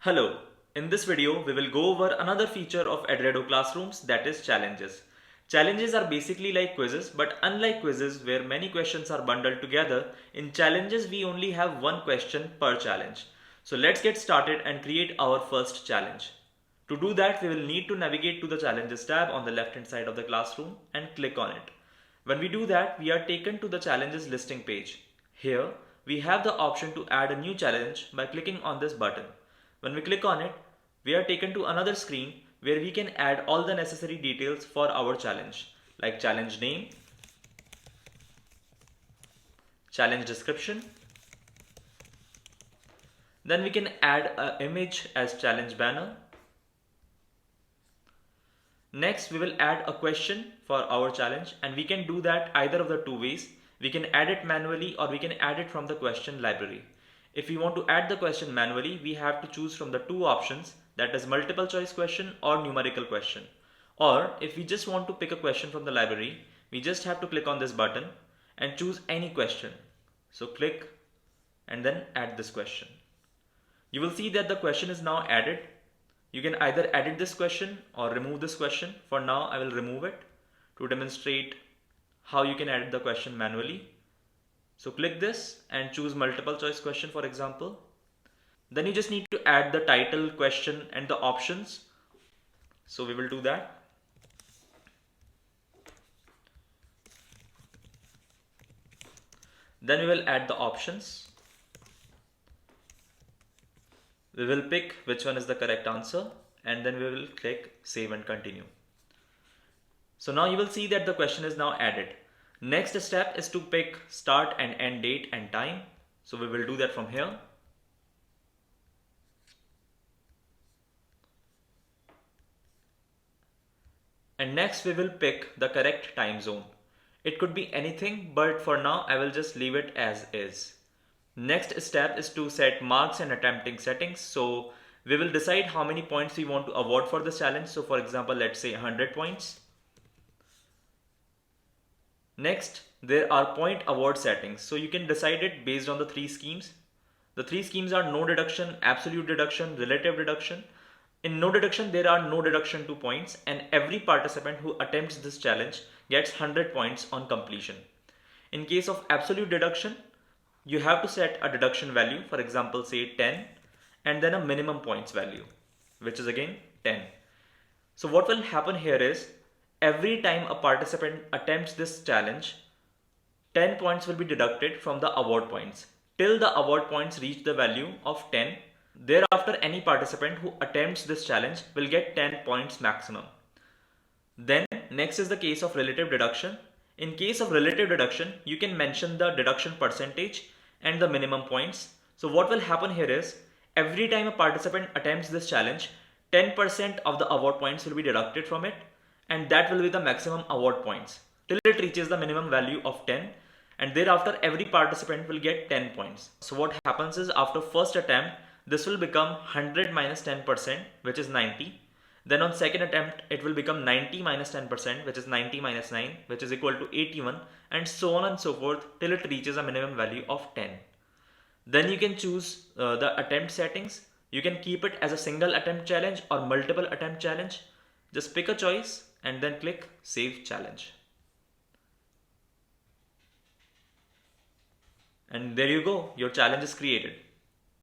Hello, in this video we will go over another feature of Edredo classrooms, that is challenges. Challenges are basically like quizzes, but unlike quizzes where many questions are bundled together, in challenges we only have one question per challenge. So let's get started and create our first challenge. To do that, we will need to navigate to the challenges tab on the left hand side of the classroom and click on it. When we do that, we are taken to the challenges listing page. Here, we have the option to add a new challenge by clicking on this button. When we click on it, we are taken to another screen where we can add all the necessary details for our challenge, like challenge name, challenge description. Then we can add an image as challenge banner. Next, we will add a question for our challenge, and we can do that either of the two ways. We can add it manually or we can add it from the question library. If we want to add the question manually, we have to choose from the two options, that is multiple choice question or numerical question. Or if we just want to pick a question from the library, we just have to click on this button and choose any question. So click and then add this question. You will see that the question is now added. You can either edit this question or remove this question. For now, I will remove it to demonstrate how you can edit the question manually. So click this and choose multiple choice question, for example. Then you just need to add the title, question and the options. So we will do that. Then we will add the options. We will pick which one is the correct answer and then we will click save and continue. So now you will see that the question is now added. Next step is to pick start and end date and time. So we will do that from here. And next we will pick the correct time zone. It could be anything, but for now I will just leave it as is. Next step is to set marks and attempting settings. So we will decide how many points we want to award for this challenge. So for example, let's say 100 points. Next, there are point award settings. So you can decide it based on the three schemes. The three schemes are no deduction, absolute deduction, relative deduction. In no deduction, there are no deduction to points, and every participant who attempts this challenge gets 100 points on completion. In case of absolute deduction, you have to set a deduction value, for example, say 10, and then a minimum points value, which is again 10. So what will happen here is, every time a participant attempts this challenge, 10 points will be deducted from the award points till the award points reach the value of 10. Thereafter, any participant who attempts this challenge will get 10 points maximum. Then next is the case of relative deduction. In case of relative deduction, you can mention the deduction percentage and the minimum points. So what will happen here is, every time a participant attempts this challenge, 10% of the award points will be deducted from it, and that will be the maximum award points till it reaches the minimum value of 10, and thereafter every participant will get 10 points. So what happens is, after first attempt, this will become 100 minus 10%, which is 90. Then on second attempt, it will become 90 minus 10%, which is 90 minus 9, which is equal to 81, and so on and so forth till it reaches a minimum value of 10. Then you can choose the attempt settings. You can keep it as a single attempt challenge or multiple attempt challenge. Just pick a choice and then click save challenge. And there you go, your challenge is created.